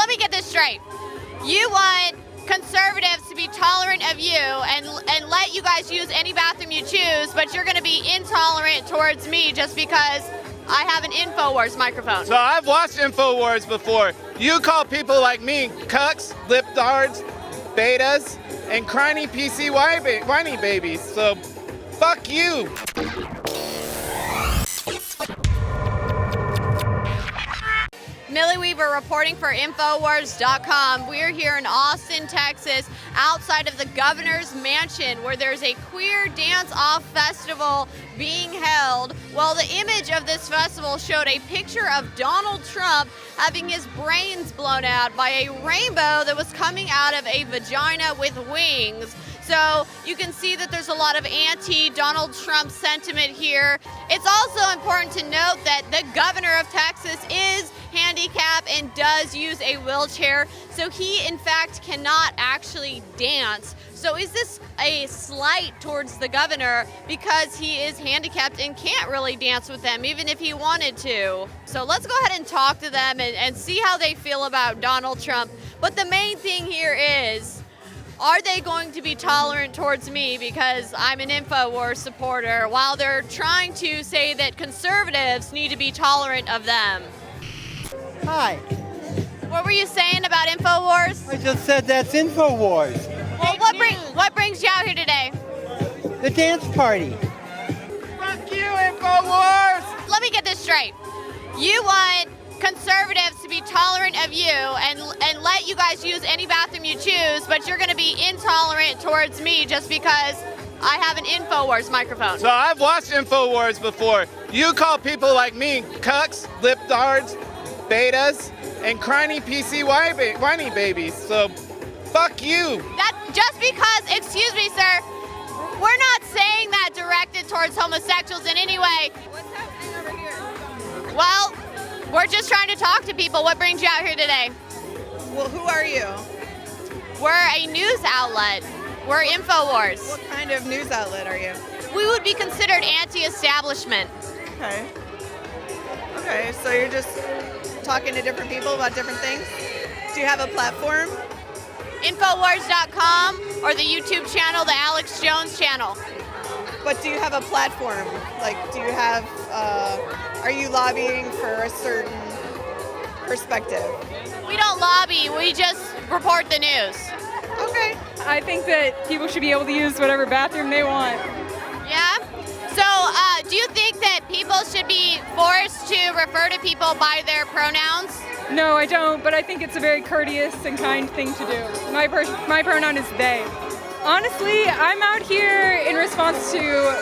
let me get this straight. You want conservatives to be tolerant of you and let you guys use any bathroom you choose, but you're going to be intolerant towards me just because I have an Infowars microphone. So I've watched Infowars before. You call people like me cucks, lipdards, betas, and crying PC whiny babies. So fuck you. Millie Weaver reporting for Infowars.com. We're here in Austin, Texas, outside of the governor's mansion where there's a queer dance-off festival being held. Well, the image of this festival showed a picture of Donald Trump having his brains blown out by a rainbow that was coming out of a vagina with wings. So you can see that there's a lot of anti-Donald Trump sentiment here. It's also important to note that the governor of Texas is handicapped and does use a wheelchair, so he in fact cannot actually dance. So is this a slight towards the governor because he is handicapped and can't really dance with them even if he wanted to? So let's go ahead and talk to them and see how they feel about Donald Trump. But the main thing here is, are they going to be tolerant towards me because I'm an Infowars supporter while they're trying to say that conservatives need to be tolerant of them? Hi. What were you saying about Infowars? I just said that's Infowars. Well, what brings you out here today? The dance party. Fuck you, Infowars! Let me get this straight. You want conservatives to be tolerant of you and let you guys use any bathroom you choose, but you're going to be intolerant towards me just because I have an Infowars microphone. So I've watched Infowars before. You call people like me cucks, lipdards, betas, and crying PC whiny babies. So fuck you. That just because, excuse me, sir, we're not saying that directed towards homosexuals in any way. What's happening over here? Well, we're just trying to talk to people. What brings you out here today? Well, who are you? We're a news outlet. We're Infowars. What kind of news outlet are you? We would be considered anti-establishment. Okay. Okay, so you're just talking to different people about different things? Do you have a platform? Infowars.com or the YouTube channel, the Alex Jones channel. But do you have a platform? Like, do you have, are you lobbying for a certain perspective? We don't lobby, we just report the news. Okay. I think that people should be able to use whatever bathroom they want. Yeah? So, do you think that people should be forced to refer to people by their pronouns? No, I don't, but I think it's a very courteous and kind thing to do. My pronoun is they. Honestly, I'm out here in response to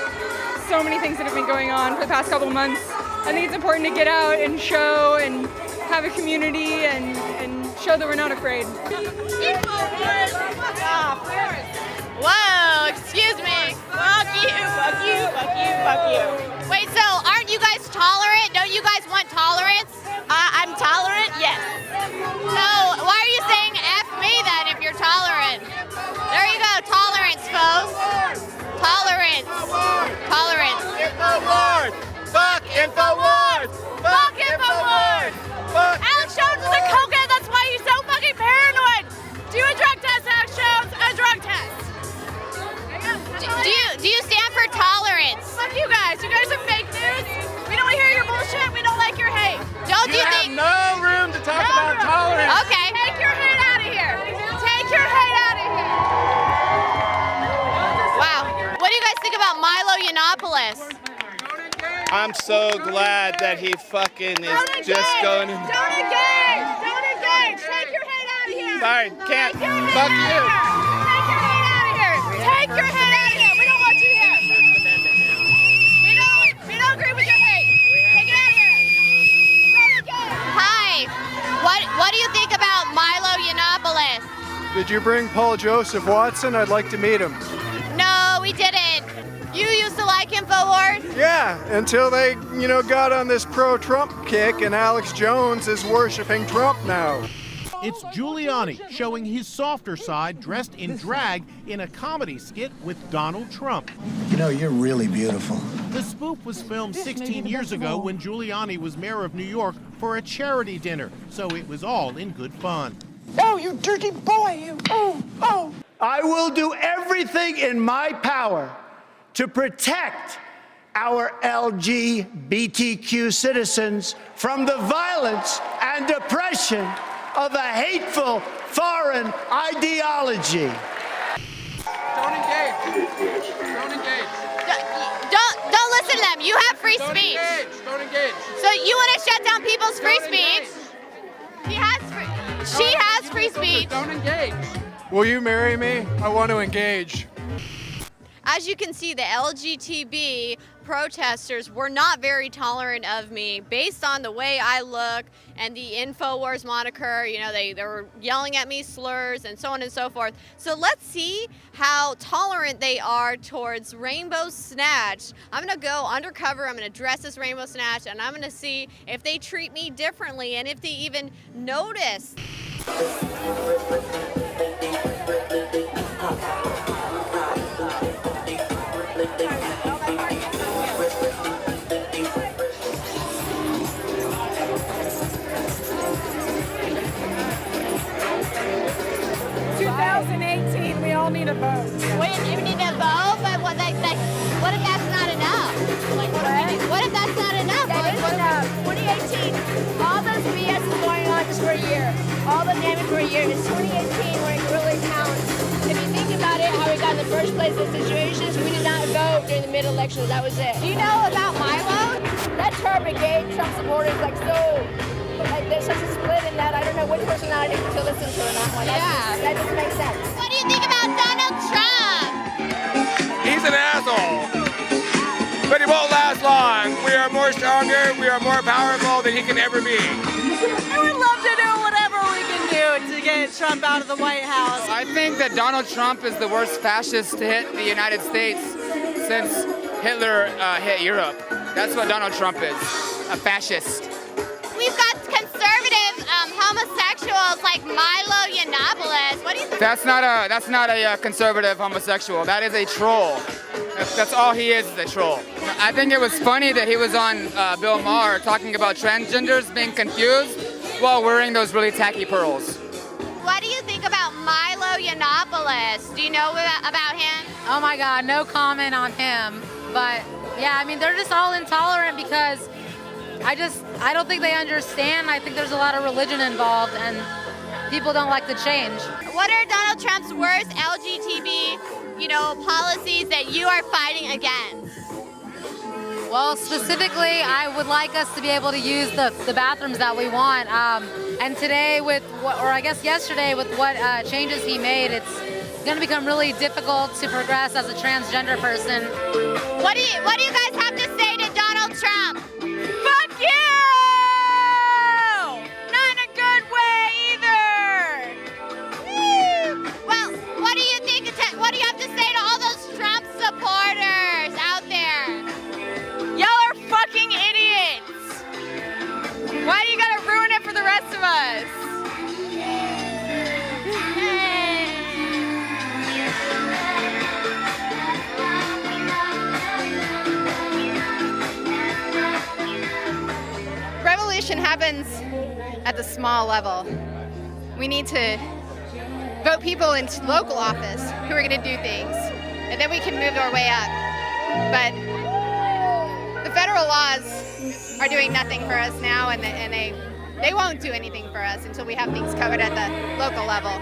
so many things that have been going on for the past couple months. I think it's important to get out and show and have a community and show that we're not afraid. Whoa, excuse me. Fuck you, fuck you, fuck you, fuck you. Wait, so aren't you guys tolerant? Don't you guys want tolerance? I'm tolerant, yes. So why are you saying F me then if you're tolerant? There you go, tolerance, folks. Tolerance. Tolerance. Infowars! Fuck Infowars! Fuck Infowars! Fuck Alex Jones is a cokehead, that's why he's so fucking paranoid. Do a drug test, Alex Jones, a drug test. Do you stand for tolerance? Fuck you guys are fake news. We don't hear your bullshit, we don't like your hate. You have no room to talk about tolerance. Okay. Take your hate out of here. Take your hate out of here. Wow. What do you guys think about Milo Yiannopoulos? I'm so glad that he fucking is just going in. Don't engage! Don't engage! Take your hate out of here! Sorry, can't. Fuck you. Take your hate out of here! Take your hate out of here! We don't want you here! We don't agree with your hate! Take it out of here! Hi! What do you think about Milo Yiannopoulos? Did you bring Paul Joseph Watson? I'd like to meet him. No, we didn't. You used to like Infowars? Yeah, until they, got on this pro-Trump kick and Alex Jones is worshiping Trump now. It's Giuliani showing his softer side dressed in drag in a comedy skit with Donald Trump. You're really beautiful. The spoof was filmed 16 years ago when Giuliani was mayor of New York for a charity dinner, so it was all in good fun. Oh, you dirty boy, you. Oh. I will do everything in my power to protect our LGBTQ citizens from the violence and oppression of a hateful foreign ideology. Don't engage. Don't engage. Don't listen to them. You have free speech. Don't engage. So you want to shut down people's free speech? She has free speech. Don't engage. Will you marry me? I want to engage. As you can see, the LGBTQ protesters were not very tolerant of me based on the way I look and the Infowars moniker. You know, they were yelling at me slurs and so on and so forth. So let's see how tolerant they are towards Rainbow Snatch. I'm going to go undercover. I'm going to dress as Rainbow Snatch, and I'm going to see if they treat me differently and if they even notice. 2018, we all need a vote. Wait, you need a vote? But what if that's not enough? Like, what if that's not enough? That is enough. 2018, all those BS is going on just for a year. All the damage for a year. It's 2018 where it really counts. If you think about it, how we got in the first place in situations, we did not vote during the mid-elections. That was it. Do you know about Milo? That term brigade, Trump supporters, like there's such a split in that. I don't know which personality to listen to in that one. Yeah. That doesn't make sense. What do you think about Donald Trump? He's an asshole, but he won't last long. We are more stronger, we are more powerful than he can ever be. I would love to do whatever we can do to get Trump out of the White House. I think that Donald Trump is the worst fascist to hit the United States since Hitler hit Europe. That's what Donald Trump is, a fascist. We've got conservative homosexuals like Milo Yiannopoulos. What do you think? That's not a conservative homosexual. That is a troll. That's all he is a troll. I think it was funny that he was on Bill Maher talking about transgenders being confused while wearing those really tacky pearls. What do you think about Milo Yiannopoulos? Do you know about him? Oh my God, no comment on him. But yeah, I mean, they're just all intolerant because I don't think they understand. I think there's a lot of religion involved and people don't like the change. What are Donald Trump's worst LGBT, policies that you are fighting against? Well, specifically, I would like us to be able to use the bathrooms that we want. And today yesterday with what changes he made, it's going to become really difficult to progress as a transgender person. What do you guys have to say to Donald Trump? Fuck you! Not in a good way either. Well, what do you think? What do you have to say to all those Trump supporters out there? Y'all are fucking idiots. Why do you gotta ruin it for the rest of us? Revolution happens at the small level. We need to vote people into local office who are going to do things, and then we can move our way up. But the federal laws are doing nothing for us now, and they won't do anything for us until we have things covered at the local level.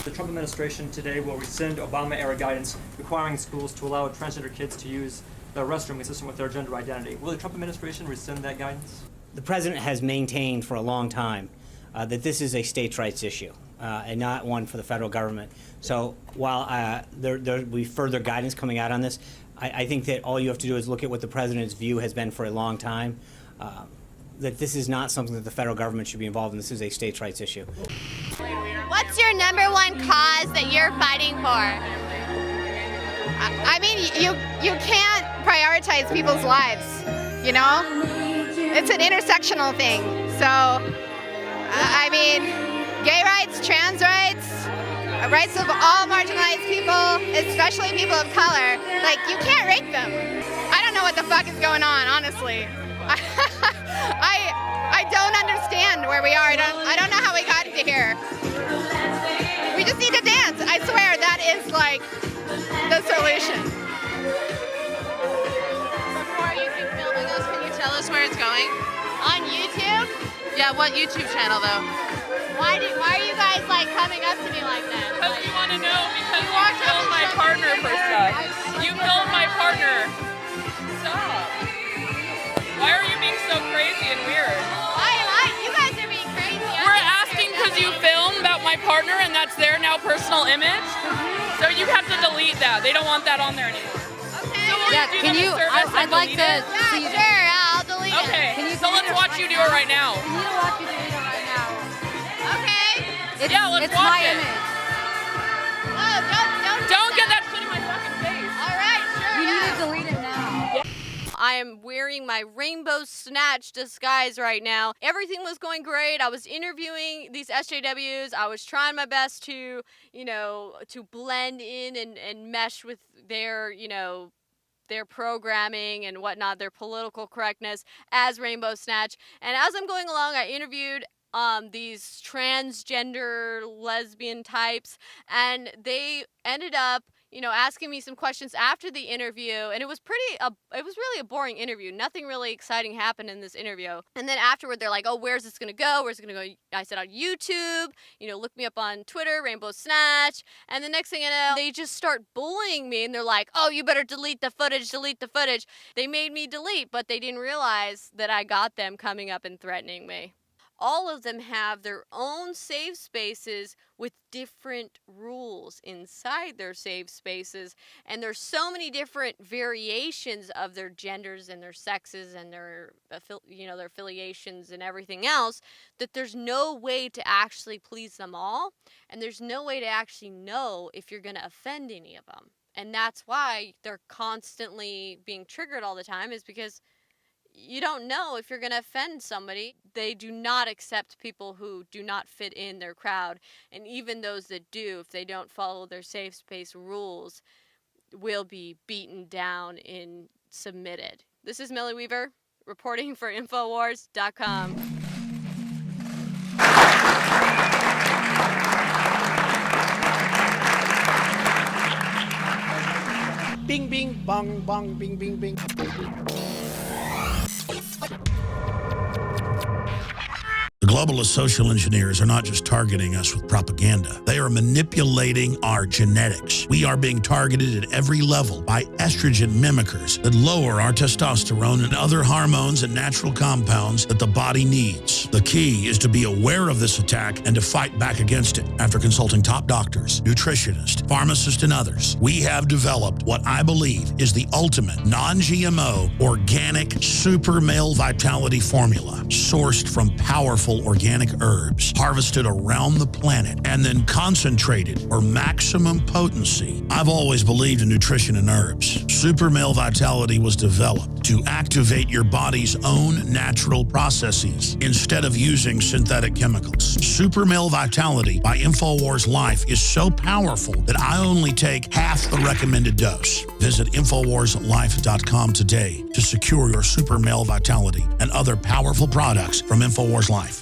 The Trump administration today will rescind Obama-era guidance requiring schools to allow transgender kids to use the restroom consistent with their gender identity. Will the Trump administration rescind that guidance? The president has maintained for a long time that this is a states' rights issue and not one for the federal government. So while there will be further guidance coming out on this, I think that all you have to do is look at what the president's view has been for a long time, that this is not something that the federal government should be involved in. This is a states' rights issue. What's your number one cause that you're fighting for? I mean, you can't prioritize people's lives, you know? It's an intersectional thing. So, I mean, gay rights, trans rights, rights of all marginalized people, especially people of color, like, you can't rape them. I don't know know what the fuck is going on, honestly. I don't understand where we are. I don't know how we got into here. We just need to dance. I swear that is like the solution. Before you keep filming us, can you tell us where it's going? On YouTube? Yeah, what YouTube channel though? Why are you guys like coming up to me like that? Because we want to know, because you filmed my partner for stuff. You filmed my partner. Stop. Why are you being so crazy and weird? Why am I? You guys are being crazy. We're asking because you filmed about my partner and that's their now personal image. So you have to delete that. They don't want that on there anymore. Okay. So will Yeah, you do can them a you? service and I'd like delete to it? see. Yeah, sure. I'll delete it. Okay. Can you So let's watch you do it right now. I need to watch you delete it right now. Okay. Yeah, let's it's watch my it. image. Oh, Don't get that shit in my fucking face. All right, sure. You yeah. need to delete it now. I am wearing my Rainbow Snatch disguise right now. Everything was going great. I was interviewing these SJWs. I was trying my best to, to blend in and mesh with their, their programming and whatnot, their political correctness as Rainbow Snatch. And as I'm going along, I interviewed these transgender lesbian types, and they ended up asking me some questions after the interview, and it was really a boring interview. Nothing really exciting happened in this interview. And then afterward, they're like, oh, where's this gonna go? Where's it gonna go? I said on YouTube, look me up on Twitter, Rainbow Snatch. And the next thing I know, they just start bullying me, and they're like, oh, you better delete the footage, delete the footage. They made me delete, but they didn't realize that I got them coming up and threatening me. All of them have their own safe spaces with different rules inside their safe spaces. And there's so many different variations of their genders and their sexes and their affiliations and everything else that there's no way to actually please them all. And there's no way to actually know if you're going to offend any of them. And that's why they're constantly being triggered all the time, is because you don't know if you're going to offend somebody. They do not accept people who do not fit in their crowd. And even those that do, if they don't follow their safe space rules, will be beaten down and submitted. This is Millie Weaver, reporting for Infowars.com. Bing, bing, bong, bong, bing, bing, bing. The globalist social engineers are not just targeting us with propaganda. They are manipulating our genetics. We are being targeted at every level by estrogen mimickers that lower our testosterone and other hormones and natural compounds that the body needs. The key is to be aware of this attack and to fight back against it. After consulting top doctors, nutritionists, pharmacists, and others, we have developed what I believe is the ultimate non-GMO organic super male vitality formula, sourced from powerful organic herbs harvested around the planet and then concentrated for maximum potency. I've always believed in nutrition and herbs. Super Male Vitality was developed to activate your body's own natural processes instead of using synthetic chemicals. Super Male Vitality by Infowars Life is so powerful that I only take half the recommended dose. Visit InfowarsLife.com today to secure your Super Male Vitality and other powerful products from Infowars Life.